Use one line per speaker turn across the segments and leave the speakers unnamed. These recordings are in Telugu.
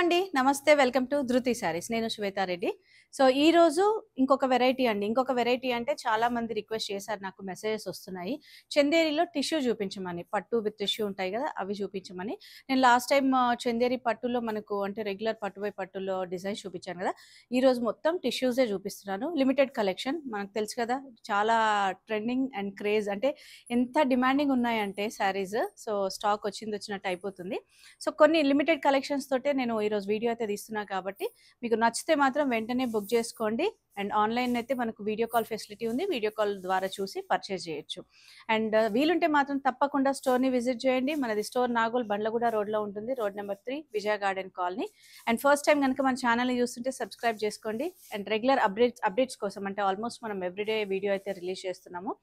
అండి. నమస్తే. వెల్కమ్ టు ధృతి సారీస్. నేను శ్వేతా రెడ్డి. సో, ఈరోజు ఇంకొక వెరైటీ అండి. ఇంకొక వెరైటీ అంటే చాలా మంది రిక్వెస్ట్ చేశారు, నాకు మెసేజెస్ వస్తున్నాయి. చందేరిలో టిష్యూ చూపించమని. పట్టు విత్ టిష్యూ ఉంటాయి కదా! అవి చూపించమని. నేను లాస్ట్ టైమ్ చందేరి పట్టులో మనకు అంటే రెగ్యులర్ పట్టు బై పట్టులో డిజైన్స్ చూపించాను కదా! ఈరోజు మొత్తం టిష్యూసే చూపిస్తున్నాను. Limited collection. మనకు తెలుసు కదా! చాలా ట్రెండింగ్ అండ్ క్రేజ్ అంటే ఎంత డిమాండింగ్ ఉన్నాయంటే శారీస్. సో, స్టాక్ వచ్చినట్టు అయిపోతుంది. సో, కొన్ని లిమిటెడ్ కలెక్షన్స్ తోటే నేను ఈరోజు వీడియో అయితే తీస్తున్నా కాబట్టి మీకు నచ్చితే మాత్రం వెంటనే బుక్ చేసుకోండి. అండ్ ఆన్లైన్ అయితే మనకు వీడియో కాల్ ఫెసిలిటీ ఉంది. వీడియో కాల్ ద్వారా చూసి పర్చేజ్ చేయొచ్చు. అండ్ వీలుంటే మాత్రం తప్పకుండా స్టోర్ని విజిట్ చేయండి. మనది స్టోర్ నాగోల్ బండ్లగూడ రోడ్లో ఉంటుంది. Road number 3 Vijaya garden colony. And first time కనుక మన ఛానల్ని చూస్తుంటే సబ్స్క్రైబ్ చేసుకోండి. అండ్ రెగ్యులర్ అప్డేట్స్ కోసం అంటే ఆల్మోస్ట్ మనం ఎవ్రీడే వీడియో అయితే రిలీజ్ చేస్తున్నాము.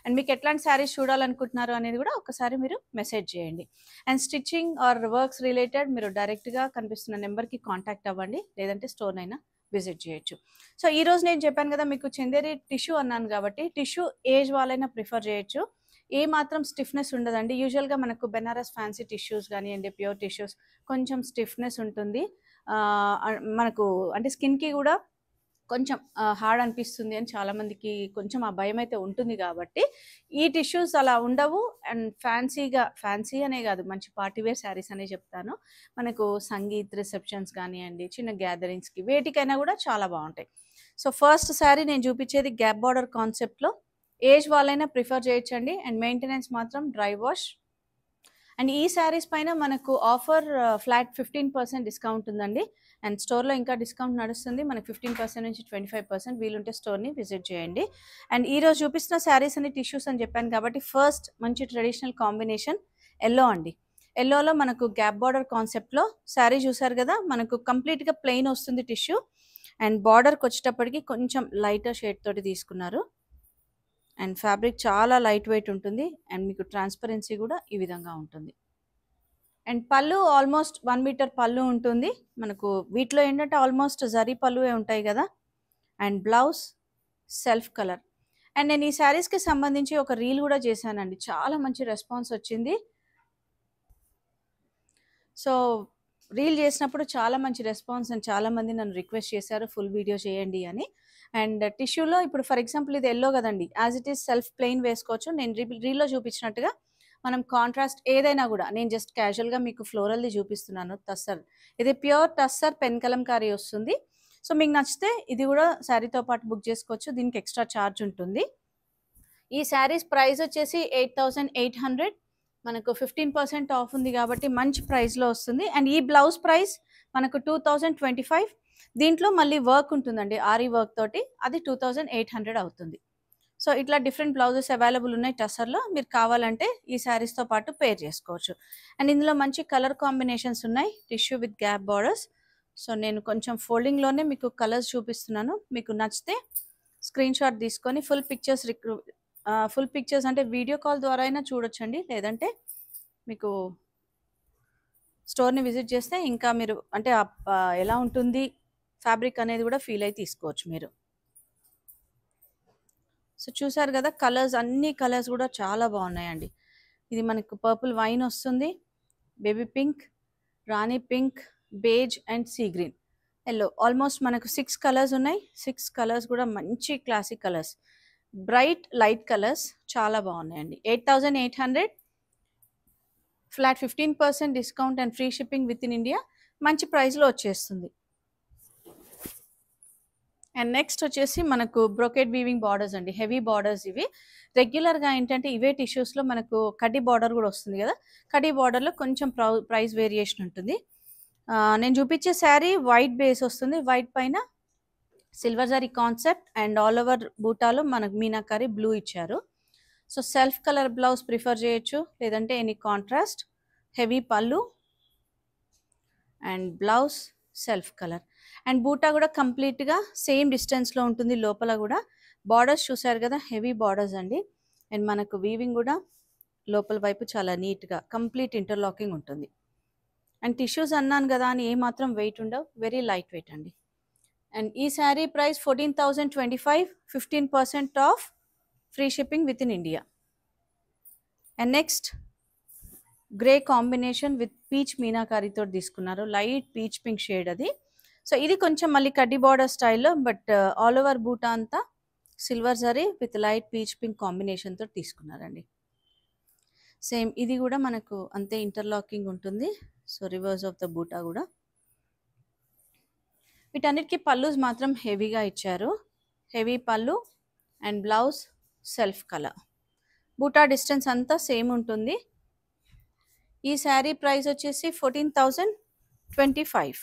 అండ్ మీకు ఎట్లాంటి శారీస్ చూడాలనుకుంటున్నారు అనేది కూడా ఒకసారి మీరు మెసేజ్ చేయండి. And stitching or works related మీరు డైరెక్ట్గా కనిపిస్తున్న నెంబర్కి కాంటాక్ట్ అవ్వండి, లేదంటే స్టోర్నైనా విజిట్ చేయొచ్చు. సో, ఈరోజు నేను చెప్పాను కదా మీకు చందేరి టిష్యూ అన్నాను కాబట్టి టిష్యూ ఏజ్ వాళ్ళైనా ప్రిఫర్ చేయొచ్చు. ఏ మాత్రం స్టిఫ్నెస్ ఉండదండి. యూజువల్గా మనకు బెనారస్ ఫ్యాన్సీ టిష్యూస్ కానివ్వండి, ప్యూర్ టిష్యూస్ కొంచెం స్టిఫ్నెస్ ఉంటుంది. మనకు అంటే స్కిన్కి కూడా కొంచెం హార్డ్ అనిపిస్తుంది అని చాలామందికి కొంచెం ఆ భయం అయితే ఉంటుంది కాబట్టి ఈ టిష్యూస్ అలా ఉండవు. అండ్ ఫ్యాన్సీ అనే కాదు, మంచి పార్టీవేర్ శారీస్ అనే చెప్తాను. మనకు సంగీత్ రిసెప్షన్స్ కానివ్వండి, చిన్న గ్యాదరింగ్స్కి వేటికైనా కూడా చాలా బాగుంటాయి. సో, ఫస్ట్ శారీ నేను చూపించేది గ్యాప్ బార్డర్ కాన్సెప్ట్లో. ఏజ్ వాళ్ళైనా ప్రిఫర్ చేయొచ్చండి. అండ్ మెయింటెనెన్స్ మాత్రం డ్రై వాష్. అండ్ ఈ శారీస్ పైన మనకు ఆఫర్ ఫ్లాట్ 15% డిస్కౌంట్ ఉందండి. అండ్ స్టోర్లో ఇంకా డిస్కౌంట్ నడుస్తుంది. మనకు 15% నుంచి 25%. వీలుంటే స్టోర్ని విజిట్ చేయండి. అండ్ ఈరోజు చూపిస్తున్న శారీస్ అన్ని టిష్యూస్ అని చెప్పాను కాబట్టి ఫస్ట్ మంచి ట్రెడిషనల్ కాంబినేషన్ ఎల్లో అండి. ఎల్లోలో మనకు గ్యాప్ బార్డర్ కాన్సెప్ట్లో శారీ చూసారు కదా, మనకు కంప్లీట్గా ప్లెయిన్ వస్తుంది టిష్యూ. అండ్ బార్డర్కి వచ్చేటప్పటికి కొంచెం లైటర్ షేడ్ తోటి తీసుకున్నారు. అండ్ ఫ్యాబ్రిక్ చాలా లైట్ వెయిట్ ఉంటుంది. అండ్ మీకు ట్రాన్స్పరెన్సీ కూడా ఈ విధంగా ఉంటుంది. అండ్ పళ్ళు ఆల్మోస్ట్ 1 మీటర్ పళ్ళు ఉంటుంది. మనకు వీటిలో ఏంటంటే ఆల్మోస్ట్ జరీ పళ్ళువే ఉంటాయి కదా. And blouse self colour. And నేను ఈ శారీస్కి సంబంధించి ఒక రీల్ కూడా చేశానండి. చాలా మంచి రెస్పాన్స్ వచ్చింది. సో, రీల్ చేసినప్పుడు చాలా మంచి రెస్పాన్స్ అండ్ చాలామంది నన్ను రిక్వెస్ట్ చేశారు ఫుల్ వీడియో చేయండి అని. అండ్ టిష్యూలో ఇప్పుడు ఫర్ ఎగ్జాంపుల్ ఇది ఎల్లో కదండి, as it is self plain వేసుకోవచ్చు. నేను రీల్లో చూపించినట్టుగా మనం కాంట్రాస్ట్ ఏదైనా కూడా నేను జస్ట్ క్యాజువల్గా మీకు ఫ్లోరల్ది చూపిస్తున్నాను. టస్సర్, ఇది ప్యూర్ టస్సర్ పెన్ కలంకారీ వస్తుంది. సో, మీకు నచ్చితే ఇది కూడా శారీతో పాటు బుక్ చేసుకోవచ్చు. దీనికి ఎక్స్ట్రా ఛార్జ్ ఉంటుంది. ఈ శారీస్ ప్రైస్ వచ్చేసి 8,800. మనకు 15% ఆఫ్ ఉంది కాబట్టి మంచి ప్రైస్లో వస్తుంది. అండ్ ఈ బ్లౌజ్ ప్రైస్ మనకు 2,025. దీంట్లో మళ్ళీ వర్క్ ఉంటుందండి, ఆరీ వర్క్ తోటి, అది 2,800 అవుతుంది. సో, ఇట్లా డిఫరెంట్ బ్లౌజెస్ అవైలబుల్ ఉన్నాయి టసర్లో. మీరు కావాలంటే ఈ శారీస్తో పాటు పేర్ చేసుకోవచ్చు. అండ్ ఇందులో మంచి కలర్ కాంబినేషన్స్ ఉన్నాయి. Tissue with gap borders. So, నేను కొంచెం ఫోల్డింగ్లోనే మీకు కలర్స్ చూపిస్తున్నాను. మీకు నచ్చితే స్క్రీన్ షాట్ తీసుకొని ఫుల్ పిక్చర్స్ అంటే వీడియో కాల్ ద్వారా అయినా చూడొచ్చండి, లేదంటే మీకు స్టోర్ని విజిట్ చేస్తే ఇంకా మీరు అంటే ఎలా ఉంటుంది ఫ్యాబ్రిక్ అనేది కూడా ఫీల్ అయి తీసుకోవచ్చు మీరు. సో, చూసారు కదా కలర్స్, అన్ని కలర్స్ కూడా చాలా బాగున్నాయండి. ఇది మనకు పర్పుల్ వైన్ వస్తుంది, baby pink, Rani pink, beige and sea green, yellow. Almost మనకు 6 కలర్స్ ఉన్నాయి. 6 కలర్స్ కూడా మంచి classic colours, bright light colours, చాలా బాగున్నాయండి. 8,800 flat 15% discount and free shipping within India. మంచి ప్రైస్లో వచ్చేస్తుంది. అండ్ నెక్స్ట్ వచ్చేసి మనకు బ్రోకెట్ వీవింగ్ బార్డర్స్ అండి. హెవీ బార్డర్స్ ఇవి. రెగ్యులర్గా ఏంటంటే ఇవే టిష్యూస్లో మనకు కడ్డీ బార్డర్ కూడా వస్తుంది కదా. కడ్డీ బార్డర్లో కొంచెం ప్రైస్ వేరియేషన్ ఉంటుంది. నేను చూపించే శారీ వైట్ బేస్ వస్తుంది. వైట్ పైన silver zari concept and all over బూటాలో మనకు మీనాకారి బ్లూ ఇచ్చారు. So, self colour blouse prefer చేయొచ్చు, లేదంటే ఎనీ కాంట్రాస్ట్. హెవీ పళ్ళు and blouse self colour. And బూటా కూడా కంప్లీట్గా సేమ్ డిస్టెన్స్లో ఉంటుంది. లోపల కూడా బార్డర్స్ చూసారు కదా, హెవీ బార్డర్స్ అండి. అండ్ మనకు వీవింగ్ కూడా లోపల వైపు చాలా నీట్గా కంప్లీట్ ఇంటర్లాకింగ్ ఉంటుంది. అండ్ టిష్యూస్ అన్నాను కదా అని ఏమాత్రం వెయిట్ ఉండవు, వెరీ లైట్ వెయిట్ అండి. అండ్ ఈ sari price 14,025, 15% off, free shipping within India. And next grey combination with peach మీనాకారితో తీసుకున్నారు. లైట్ పీచ్ పింక్ షేడ్ అది. సో ఇది కొంచెం మళ్ళీ కడ్డీ బార్డర్ స్టైల్లో, బట్ ఆల్ ఓవర్ బూటా అంతా silver zari with light peach pink కాంబినేషన్తో తీసుకున్నారండి. సేమ్ ఇది కూడా మనకు అంతే ఇంటర్లాకింగ్ ఉంటుంది. సో రివర్స్ ఆఫ్ ద బూటా కూడా. వీటన్నిటికీ పల్లూస్ మాత్రం హెవీగా ఇచ్చారు. హెవీ పళ్ళు అండ్ బ్లౌజ్ సెల్ఫ్ కలర్. బూటా డిస్టెన్స్ అంతా సేమ్ ఉంటుంది. ఈ శారీ ప్రైస్ వచ్చేసి 14,025.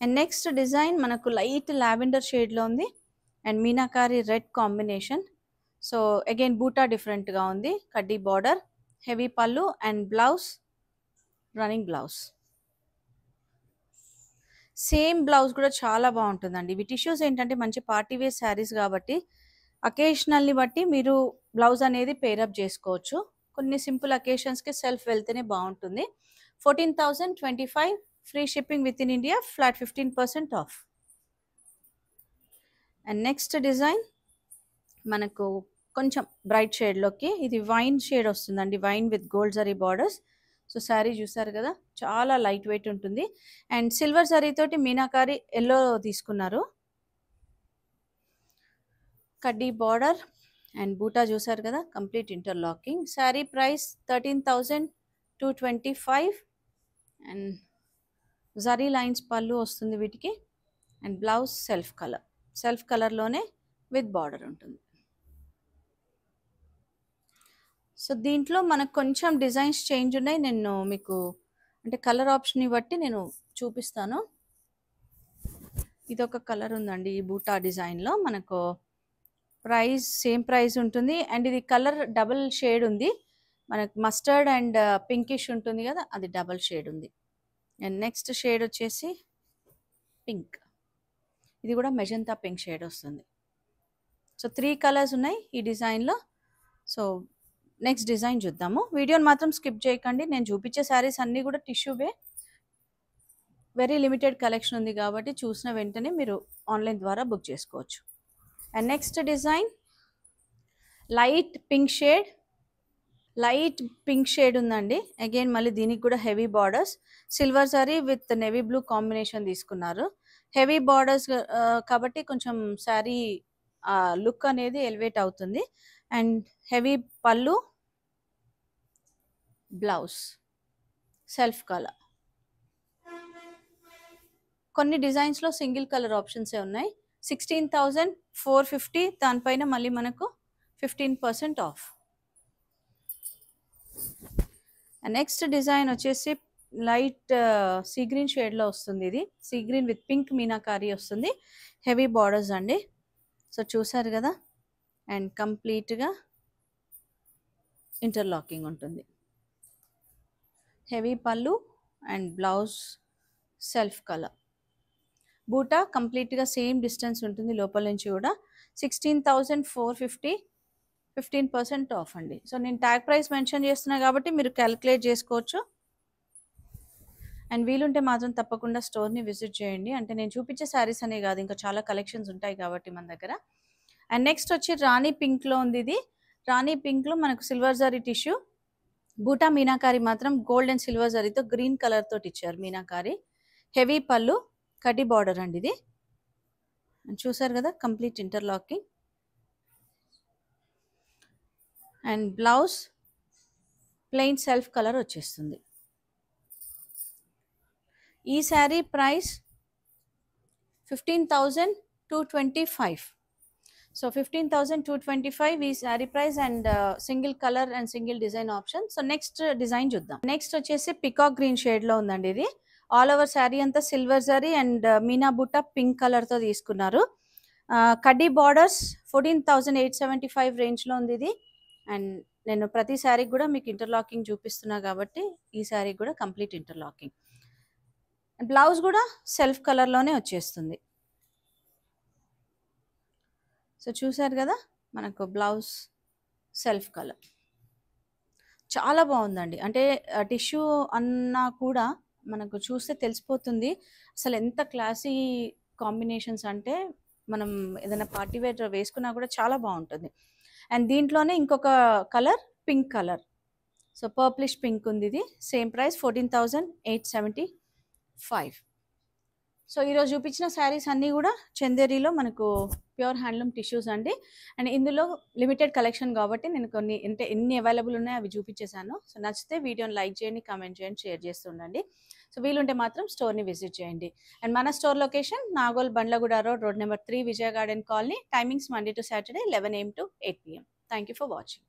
అండ్ నెక్స్ట్ డిజైన్ మనకు లైట్ లావెండర్ షేడ్లో ఉంది and meenakari red combination. So again బూటా డిఫరెంట్గా ఉంది. కడ్డీ బార్డర్, హెవీ పళ్ళు and blouse running blouse. Same blouse కూడా చాలా బాగుంటుందండి. ఇవి టిష్యూస్ ఏంటంటే మంచి పార్టీ వేర్ శారీస్ కాబట్టి అకేషనల్ని బట్టి మీరు బ్లౌజ్ అనేది పేరప్ చేసుకోవచ్చు. కొన్ని సింపుల్ అకేషన్స్కి సెల్ఫ్ వెళ్తేనే బాగుంటుంది. 14,025, free shipping within India, flat 15% of. And next design మనకు కొంచెం బ్రైట్ షేడ్లోకి, ఇది వైన్ షేడ్ వస్తుందండి, wine with gold zari borders. So sari చూసారు కదా, చాలా లైట్ వెయిట్ ఉంటుంది అండ్ సిల్వర్ జరీ తోటి మీనాకారి ఎల్లో తీసుకున్నారు. కడ్డీ బార్డర్ అండ్ బూటా చూసారు కదా, complete interlocking. Sari price 13,225 and zari lines పళ్ళు వస్తుంది వీటికి and blouse self colour. Self కలర్లోనే విత్ బార్డర్ ఉంటుంది. సో దీంట్లో మనకు కొంచెం డిజైన్స్ చేంజ్ ఉన్నాయి. నేను మీకు అంటే కలర్ ఆప్షన్ని బట్టి నేను చూపిస్తాను. ఇదొక కలర్ ఉందండి ఈ బూటా డిజైన్లో. మనకు ప్రైస్ సేమ్ ప్రైస్ ఉంటుంది అండ్ ఇది కలర్ డబుల్ షేడ్ ఉంది. మనకు మస్టర్డ్ అండ్ పింకిష్ ఉంటుంది కదా, అది డబుల్ షేడ్ ఉంది. అండ్ నెక్స్ట్ షేడ్ వచ్చేసి పింక్. ఇది కూడా మెజంతా పింక్ షేడ్ వస్తుంది. సో 3 కలర్స్ ఉన్నాయి ఈ డిజైన్లో. సో నెక్స్ట్ డిజైన్ చూద్దాము. వీడియోని మాత్రం స్కిప్ చేయకండి. నేను చూపించే శారీస్ అన్నీ కూడా టిష్యూవే, వెరీ లిమిటెడ్ కలెక్షన్ ఉంది కాబట్టి చూసిన వెంటనే మీరు ఆన్లైన్ ద్వారా బుక్ చేసుకోవచ్చు. And next design light pink shade. Light pink shade ఉందండి. అగైన్ మళ్ళీ దీనికి కూడా heavy borders, silver zari with navy blue combination తీసుకున్నారు. హెవీ బార్డర్స్ కాబట్టి కొంచెం శారీ లుక్ అనేది ఎలివేట్ అవుతుంది. అండ్ హెవీ పళ్ళు, బ్లౌజ్ సెల్ఫ్ కలర్. కొన్ని డిజైన్స్లో సింగిల్ కలర్ ఆప్షన్సే ఉన్నాయి. 16,450, దానిపైన మళ్ళీ మనకు 15% ఆఫ్. నెక్స్ట్ డిజైన్ వచ్చేసి లైట్ సీ గ్రీన్ షేడ్లో వస్తుంది. ఇది sea green with pink meenakari వస్తుంది. హెవీ బార్డర్స్ అండి. సో చూసారు కదా, అండ్ కంప్లీట్గా ఇంటర్లాకింగ్ ఉంటుంది. హెవీ పళ్ళు అండ్ బ్లౌజ్ సెల్ఫ్ కలర్. బూటా కంప్లీట్గా సేమ్ డిస్టెన్స్ ఉంటుంది లోపల నుంచి కూడా. 16,450, 15% ఆఫ్ అండి. సో నేను ట్యాగ్ ప్రైస్ మెన్షన్ చేస్తున్నా కాబట్టి మీరు క్యాలిక్యులేట్ చేసుకోవచ్చు. అండ్ వీలుంటే మాత్రం తప్పకుండా స్టోర్ని విజిట్ చేయండి. అంటే నేను చూపించే శారీస్ అనే కాదు, ఇంకా చాలా కలెక్షన్స్ ఉంటాయి కాబట్టి మన దగ్గర. అండ్ నెక్స్ట్ వచ్చి రాణి పింక్లో ఉంది. ఇది రాణి పింక్లో మనకు సిల్వర్ జరీ టిష్యూ, బూటా మీనాకారి మాత్రం గోల్డ్ అండ్ సిల్వర్ జరీతో గ్రీన్ కలర్ తోటి ఇచ్చారు మీనాకారి. హెవీ పళ్ళు, కడ్డీ బార్డర్ అండి ఇది. చూసారు కదా, complete interlocking. And blouse plain self colour వచ్చేస్తుంది. ఈ శారీ ప్రైస్ 15,225. సో 15,225 ఈ sari price and single colour and single design option. So next design చూద్దాం. నెక్స్ట్ వచ్చేసి పికాక్ గ్రీన్ షేడ్లో ఉందండి. ఇది ఆల్ ఓవర్ శారీ అంతా సిల్వర్ జరీ అండ్ మీనా బుట్ట పింక్ కలర్తో తీసుకున్నారు. కడ్డీ బార్డర్స్ 14,875 రేంజ్లో ఉంది ఇది. అండ్ నేను ప్రతి శారీకి కూడా మీకు ఇంటర్లాకింగ్ చూపిస్తున్నా కాబట్టి ఈ శారీ కూడా కంప్లీట్ ఇంటర్లాకింగ్. బ్లౌజ్ కూడా సెల్ఫ్ కలర్లోనే వచ్చేస్తుంది. సో చూసారు కదా, మనకు బ్లౌజ్ సెల్ఫ్ కలర్ చాలా బాగుందండి. అంటే టిష్యూ అన్నా కూడా మనకు చూస్తే తెలిసిపోతుంది అసలు ఎంత క్లాసీ కాంబినేషన్స్. అంటే మనం ఏదైనా పార్టీ వేర్ వేసుకున్నా కూడా చాలా బాగుంటుంది. అండ్ దీంట్లోనే ఇంకొక colour pink colour. So purplish pink ఉంది, ఇది సేమ్ ప్రైస్ 14,875. సో ఈరోజు చూపించిన శారీస్ అన్నీ కూడా చందేరిలో మనకు ప్యూర్ హ్యాండ్లూమ్ టిష్యూస్ అండి. అండ్ ఇందులో లిమిటెడ్ కలెక్షన్ కాబట్టి నేను కొన్ని అంటే ఎన్ని అవైలబుల్ ఉన్నాయో అవి చూపించేశాను. సో నచ్చితే వీడియోని లైక్ చేయండి, కామెంట్ చేయండి, షేర్ చేస్తుండండి. సో వీలుంటే మాత్రం స్టోర్ని విజిట్ చేయండి. అండ్ మన store location Nagole Bandlaguda road number 3 Vijaya garden colony. Timings Monday to Saturday 11 AM to 8 PM. Thank you for watching.